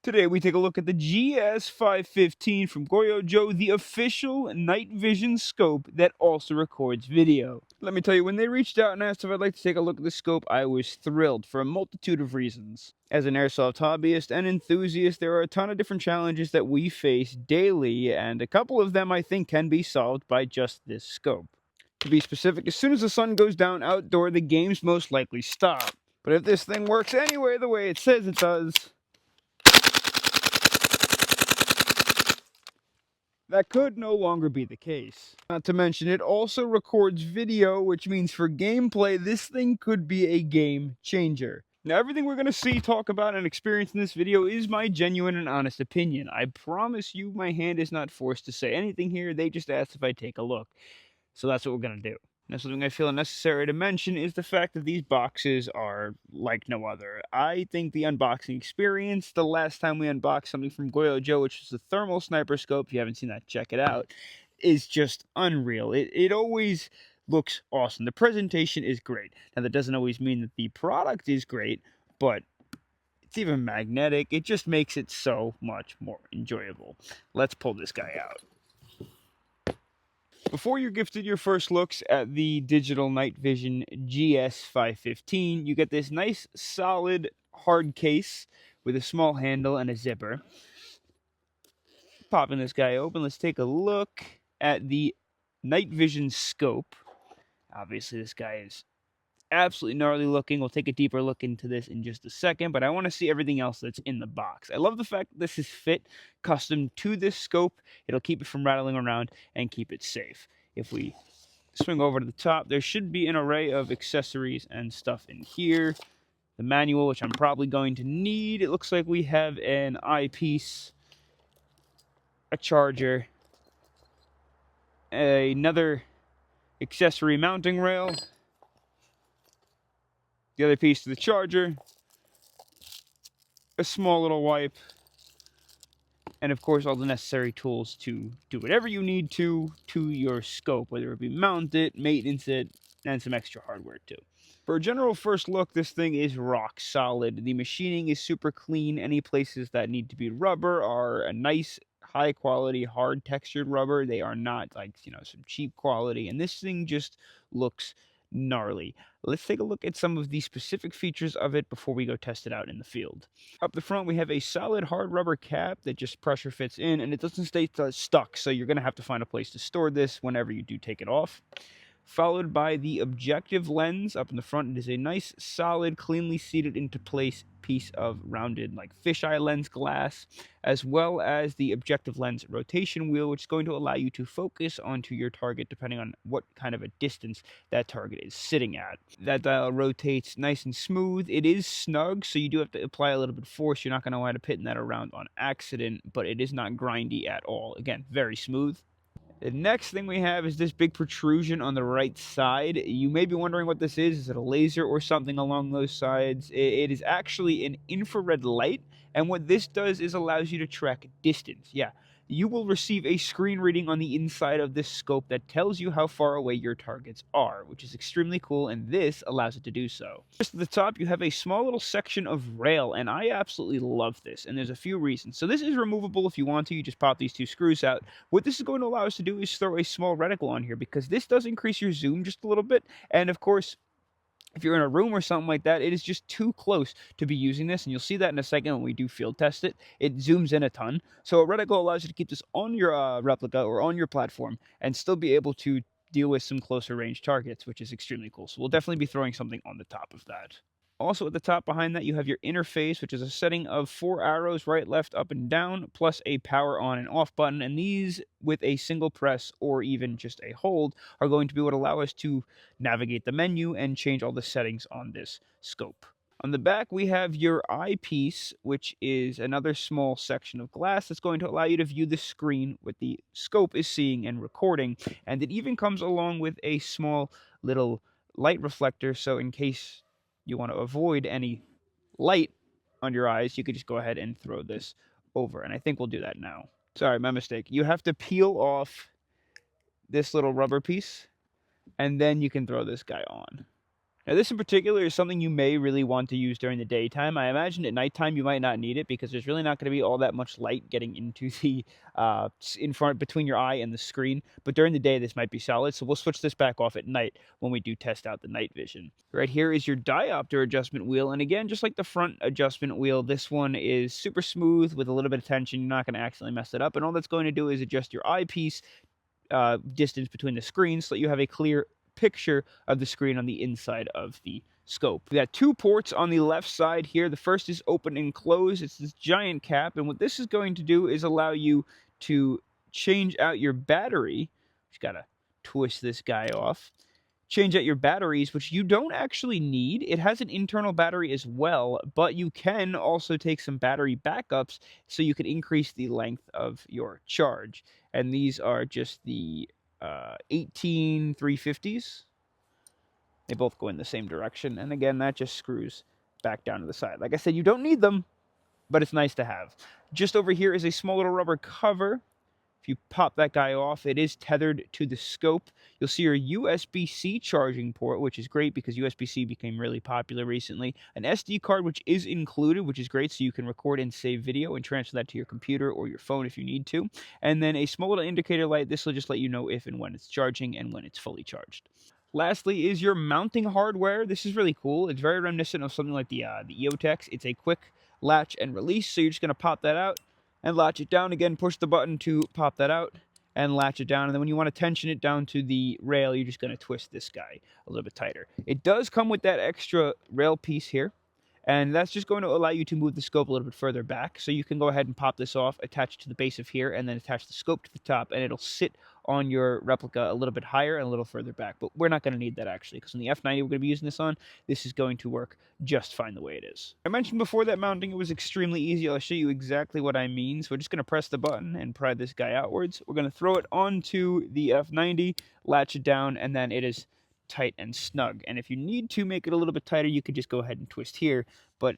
Today we take a look at the GS515 from GOYOJO, the official night vision scope that also records video. Let me tell you, when they reached out and asked if I'd like to take a look at the scope, I was thrilled for a multitude of reasons. As an airsoft hobbyist and enthusiast, there are a ton of different challenges that we face daily, and a couple of them I think can be solved by just this scope. To be specific, as soon as the sun goes down outdoor, the games most likely stop. But if this thing works anyway the way it says it does, that could no longer be the case. Not to mention, it also records video, which means for gameplay, this thing could be a game changer. Now, everything we're going to see, talk about, and experience in this video is my genuine and honest opinion. I promise you my hand is not forced to say anything here, they just asked if I take a look. So that's what we're going to do. Now, something I feel necessary to mention is the fact that these boxes are like no other. I think the unboxing experience, the last time we unboxed something from GOYOJO, which was the thermal sniper scope, if you haven't seen that, check it out, is just unreal. It always looks awesome. The presentation is great. Now, that doesn't always mean that the product is great, but it's even magnetic. It just makes it so much more enjoyable. Let's pull this guy out. Before you're gifted your first looks at the digital night vision GS515, you get this nice solid hard case with a small handle and a zipper. Popping this guy open, let's take a look at the night vision scope. Obviously this guy is absolutely gnarly looking. We'll take a deeper look into this in just a second, but I want to see everything else that's in the box. I love the fact that this is fit custom to this scope. It'll keep it from rattling around and keep it safe. If we swing over to the top, there should be an array of accessories and stuff in here. The manual, which I'm probably going to need. It looks like we have an eyepiece, a charger, another accessory mounting rail, the other piece to the charger, a small little wipe, and of course all the necessary tools to do whatever you need to your scope, whether it be mount it, maintenance it, and some extra hardware too. For a general first look, this thing is rock solid. The machining is super clean. Any places that need to be rubber are a nice, high quality, hard textured rubber. They are not like, some cheap quality. And this thing just looks gnarly. Let's take a look at some of the specific features of it before we go test it out in the field. Up the front, we have a solid hard rubber cap that just pressure fits in, and it doesn't stay stuck, so you're going to have to find a place to store this whenever you do take it off. Followed by the objective lens up in the front. It is a nice, solid, cleanly seated into place piece of rounded, like fisheye lens glass, as well as the objective lens rotation wheel, which is going to allow you to focus onto your target depending on what kind of a distance that target is sitting at. That dial rotates nice and smooth. It is snug, so you do have to apply a little bit of force. You're not going to wind up hitting that around on accident, but it is not grindy at all. Again, very smooth. The next thing we have is this big protrusion on the right side. You may be wondering what this is. Is it a laser or something along those sides? It is actually an infrared light, and what this does is allows you to track distance. Yeah, you will receive a screen reading on the inside of this scope that tells you how far away your targets are, which is extremely cool, and this allows it to do so. Just at the top, you have a small little section of rail, and I absolutely love this, and there's a few reasons. So this is removable if you want to. You just pop these two screws out. What this is going to allow us to do is throw a small reticle on here, because this does increase your zoom just a little bit, and of course, if you're in a room or something like that, it is just too close to be using this, and you'll see that in a second when we do field test it. It zooms in a ton. So a reticle allows you to keep this on your replica or on your platform and still be able to deal with some closer range targets, which is extremely cool. So we'll definitely be throwing something on the top of that. Also at the top behind that, you have your interface, which is a setting of 4 arrows, right, left, up, and down, plus a power on and off button. And these, with a single press or even just a hold, are going to be what allow us to navigate the menu and change all the settings on this scope. On the back, we have your eyepiece, which is another small section of glass that's going to allow you to view the screen what the scope is seeing and recording. And it even comes along with a small little light reflector, so in case you want to avoid any light on your eyes, you could just go ahead and throw this over. And I think we'll do that now. Sorry, my mistake. You have to peel off this little rubber piece, and then you can throw this guy on. Now, this in particular is something you may really want to use during the daytime. I imagine at nighttime you might not need it because there's really not going to be all that much light getting into the in front between your eye and the screen. But during the day, this might be solid. So we'll switch this back off at night when we do test out the night vision. Right here is your diopter adjustment wheel, and again, just like the front adjustment wheel, this one is super smooth with a little bit of tension. You're not going to accidentally mess it up, and all that's going to do is adjust your eyepiece distance between the screens so that you have a clear picture of the screen on the inside of the scope. We got 2 ports on the left side here. The first is open and close. It's this giant cap, and what this is going to do is allow you to change out your battery. Just gotta twist this guy off. Change out your batteries, which you don't actually need. It has an internal battery as well, but you can also take some battery backups so you can increase the length of your charge. And these are just the 18 350s. They both go in the same direction. And again, that just screws back down to the side. Like I said, you don't need them, but it's nice to have. Just over here is a small little rubber cover. If you pop that guy off, it is tethered to the scope. You'll see your USB-C charging port, which is great because USB-C became really popular recently. An SD card, which is included, which is great, so you can record and save video and transfer that to your computer or your phone if you need to. And then a small little indicator light. This will just let you know if and when it's charging and when it's fully charged. Lastly is your mounting hardware. This is really cool. It's very reminiscent of something like the EOTech. It's a quick latch and release, so you're just going to pop that out and latch it down. Again, push the button to pop that out and latch it down. And then when you want to tension it down to the rail, you're just going to twist this guy a little bit tighter. It does come with that extra rail piece here, and that's just going to allow you to move the scope a little bit further back. So you can go ahead and pop this off, attach it to the base of here, and then attach the scope to the top, and it'll sit on your replica a little bit higher and a little further back. But we're not going to need that actually, because on the F90 we're going to be using this on, this is going to work just fine the way it is. I mentioned before that mounting it was extremely easy. I'll show you exactly what I mean. So we're just going to press the button and pry this guy outwards. We're going to throw it onto the F90, latch it down, and then it is tight and snug. And if you need to make it a little bit tighter, you could just go ahead and twist here. But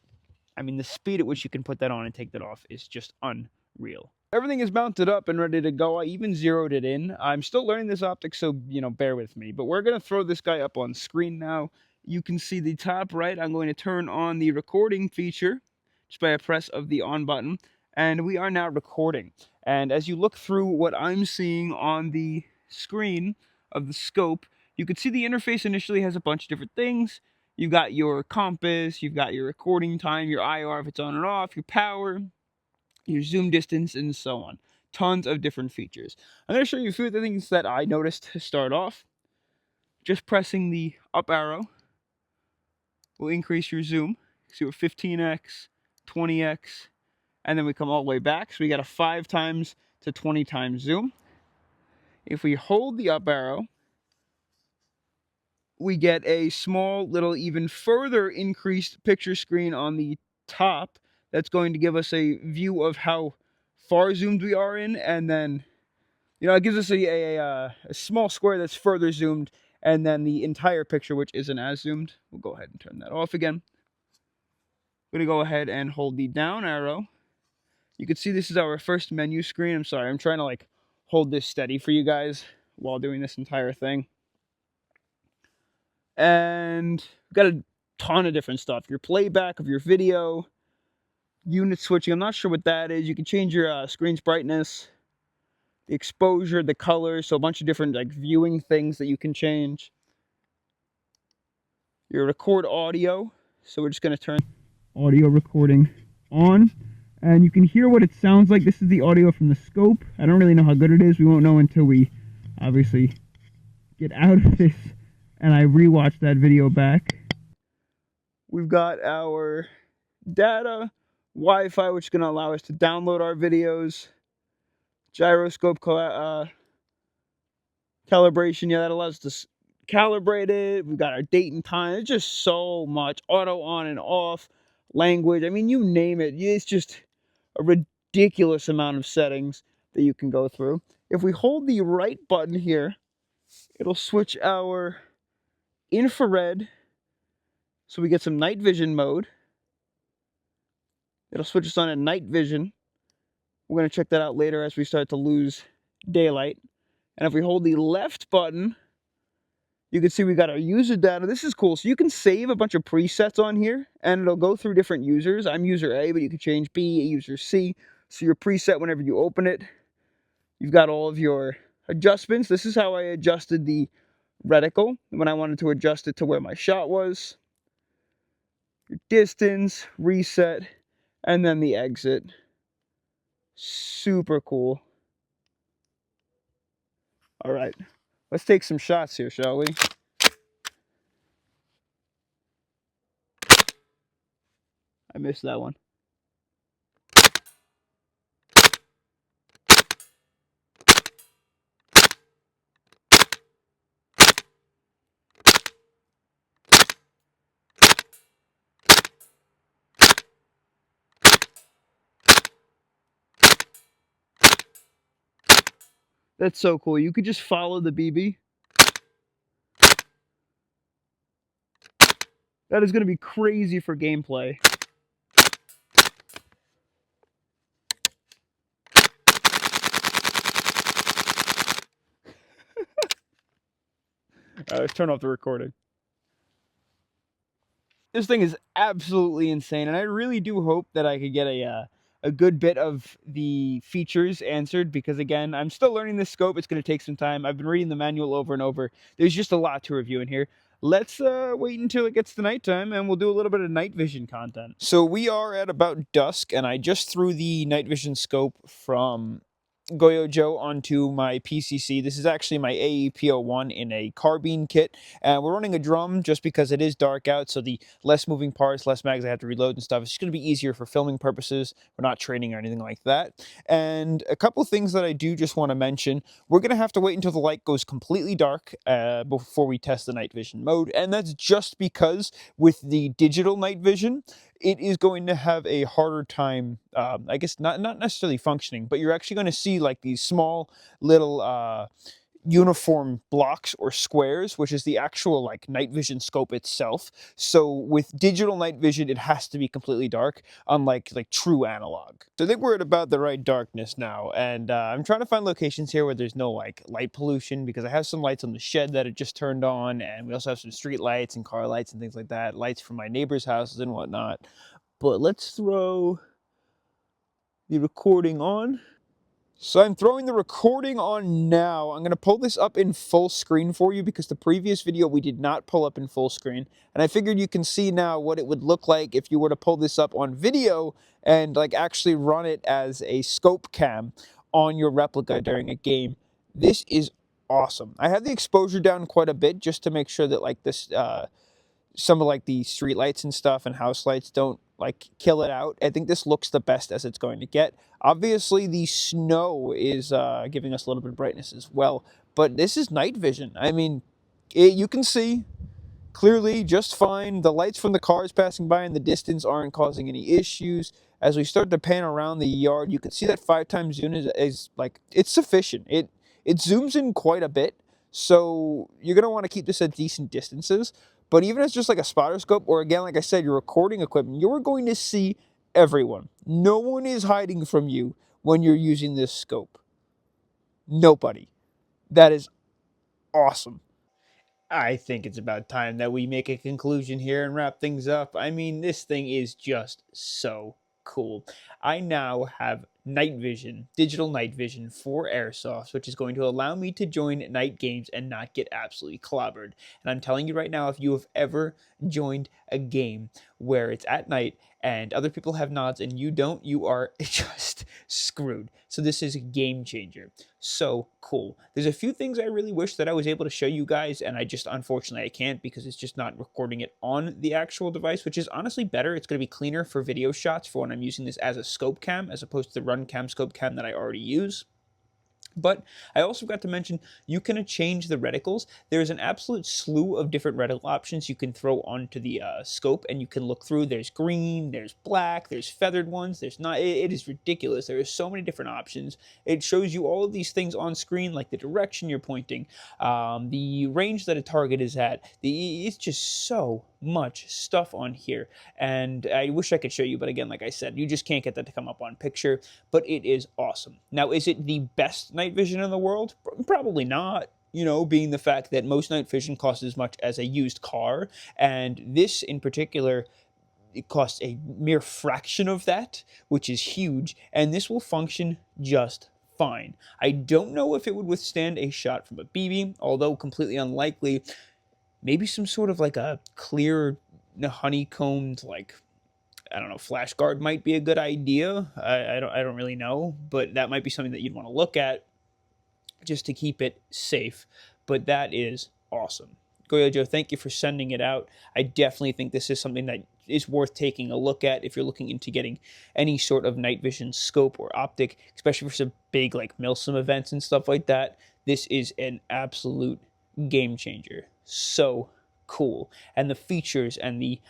I mean, the speed at which you can put that on and take that off is just unreal. Everything is mounted up and ready to go. I even zeroed it in. I'm still learning this optic, so, bear with me. But we're going to throw this guy up on screen now. You can see the top right. I'm going to turn on the recording feature just by a press of the on button. And we are now recording. And as you look through what I'm seeing on the screen of the scope, you can see the interface initially has a bunch of different things. You've got your compass, you've got your recording time, your IR if it's on or off, your power, your zoom distance, and so on. Tons of different features. I'm going to show you a few of the things that I noticed to start off. Just pressing the up arrow will increase your zoom. See, we're 15x, 20x, and then we come all the way back. So we got a 5 times to 20 times zoom. If we hold the up arrow, we get a small little even further increased picture screen on the top that's going to give us a view of how far zoomed we are in, and then it gives us a small square that's further zoomed, and then the entire picture which isn't as zoomed. We'll go ahead and turn that off again. I'm going to go ahead and hold the down arrow. You can see this is our first menu screen. I'm sorry, I'm trying to hold this steady for you guys while doing this entire thing. And we've got a ton of different stuff. Your playback of your video, unit switching. I'm not sure what that is. You can change your screen's brightness, the exposure, the color. So a bunch of different viewing things that you can change. Your record audio. So we're just going to turn audio recording on. And you can hear what it sounds like. This is the audio from the scope. I don't really know how good it is. We won't know until we obviously get out of this and I rewatched that video back. We've got our data, Wi-Fi, which is going to allow us to download our videos, gyroscope calibration, yeah, that allows us to calibrate it. We've got our date and time. It's just so much. Auto on and off, language. I mean, you name it. It's just a ridiculous amount of settings that you can go through. If we hold the right button here, it'll switch our infrared, so we get some night vision mode. It'll switch us on at night vision. We're going to check that out later as we start to lose daylight. And if we hold the left button, You can see we got our user data. This is cool. So you can save a bunch of presets on here, and it'll go through different users. I'm user A, but you can change B, user C. So your preset, whenever you open it, you've got all of your adjustments. This is how I adjusted the reticle when I wanted to adjust it to where my shot was. Your distance, reset, and then the exit. Super cool. All right, let's take some shots here, shall we? I missed that one. That's so cool. You could just follow the BB. That is going to be crazy for gameplay. Let's turn off the recording. This thing is absolutely insane, and I really do hope that I could get a good bit of the features answered, because again, I'm still learning this scope. It's going to take some time. I've been reading the manual over and over. There's just a lot to review in here. Let's wait until it gets to nighttime, and we'll do a little bit of night vision content. So we are at about dusk, and I just threw the night vision scope from GOYOJO onto my PCC. This is actually my AEP01 in a carbine kit, and we're running a drum just because it is dark out, so the less moving parts, less mags I have to reload and stuff, it's just going to be easier for filming purposes. We're not training or anything like that. And a couple things that I do just want to mention: we're going to have to wait until the light goes completely dark before we test the night vision mode, and that's just because with the digital night vision, it is going to have a harder time, I guess not necessarily functioning, but you're actually going to see like these small little uniform blocks or squares, which is the actual like night vision scope itself. So with digital night vision, it has to be completely dark, unlike like true analog. So I think we're at about the right darkness now, and I'm trying to find locations here where there's no like light pollution, because I have some lights on the shed that it just turned on, and we also have some street lights and car lights and things like that, lights from my neighbors' houses and whatnot. But let's throw the recording on. So I'm throwing the recording on now. I'm going to pull this up in full screen for you, because the previous video we did not pull up in full screen. And I figured you can see now what it would look like if you were to pull this up on video and like actually run it as a scope cam on your replica during a game. This is awesome. I had the exposure down quite a bit just to make sure that like this some of like the street lights and stuff and house lights don't like kill it out. I think this looks the best as it's going to get. Obviously the snow is giving us a little bit of brightness as well, but this is night vision. I mean, you can see clearly just fine. The lights from the cars passing by in the distance aren't causing any issues. As we start to pan around the yard, you can see that 5x zoom is like, it's sufficient. It zooms in quite a bit, so you're going to want to keep this at decent distances. But even as just like a spotter scope, or again, like I said, your recording equipment, you're going to see everyone. No one is hiding from you when you're using this scope. Nobody. That is awesome. I think it's about time that we make a conclusion here and wrap things up. I mean, this thing is just so cool. I now have night vision, digital night vision for Airsoft, which is going to allow me to join night games and not get absolutely clobbered. And I'm telling you right now, if you have ever joined a game where it's at night and other people have nods and you don't, you are just screwed. So this is a game changer. So cool. There's a few things I really wish that I was able to show you guys, and I just, unfortunately, I can't, because it's just not recording it on the actual device, which is honestly better. It's going to be cleaner for video shots for when I'm using this as a scope cam, as opposed to the run cam scope cam that I already use. But I also got to mention, you can change the reticles. There's an absolute slew of different reticle options you can throw onto the scope, and you can look through. There's green, there's black, there's feathered ones, there's not. It is ridiculous. There are so many different options. It shows you all of these things on screen, like the direction you're pointing, the range that a target is at. It's just so much stuff on here, and I wish I could show you, but again, like I said, you just can't get that to come up on picture. But it is awesome. Now, is it the best night vision in the world? Probably not. being the fact that most night vision costs as much as a used car, and this in particular, it costs a mere fraction of that, which is huge, and this will function just fine. I don't know if it would withstand a shot from a BB, although completely unlikely. Maybe some sort of like a clear honeycombed, like, I don't know, flash guard might be a good idea. I don't really know, but that might be something that you'd want to look at just to keep it safe. But that is awesome. GoYoJo, thank you for sending it out. I definitely think this is something that is worth taking a look at if you're looking into getting any sort of night vision scope or optic, especially for some big like milsim events and stuff like that. This is an absolute game changer. So cool. And the features and the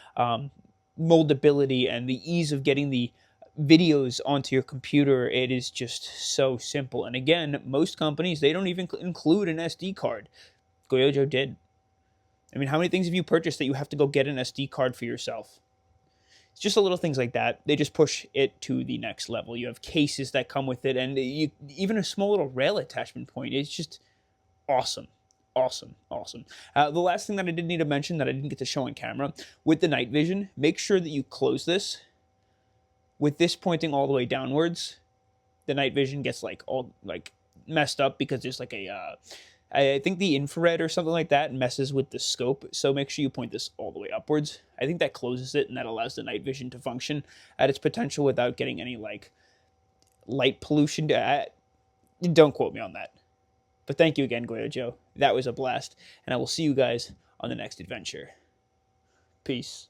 moldability and the ease of getting the videos onto your computer, it is just so simple. And again, most companies, they don't even include an SD card. GoYoJo did. I mean, how many things have you purchased that you have to go get an SD card for yourself? It's just the little things like that. They just push it to the next level. You have cases that come with it, and even a small little rail attachment point. It's just awesome. Awesome, awesome. The last thing that I did need to mention that I didn't get to show on camera, with the night vision, make sure that you close this. With this pointing all the way downwards, the night vision gets like all like messed up because there's like a I think the infrared or something like that messes with the scope, so make sure you point this all the way upwards. I think that closes it, and that allows the night vision to function at its potential without getting any like light pollution. Don't quote me on that. But thank you again, GoYoJo. That was a blast, and I will see you guys on the next adventure. Peace.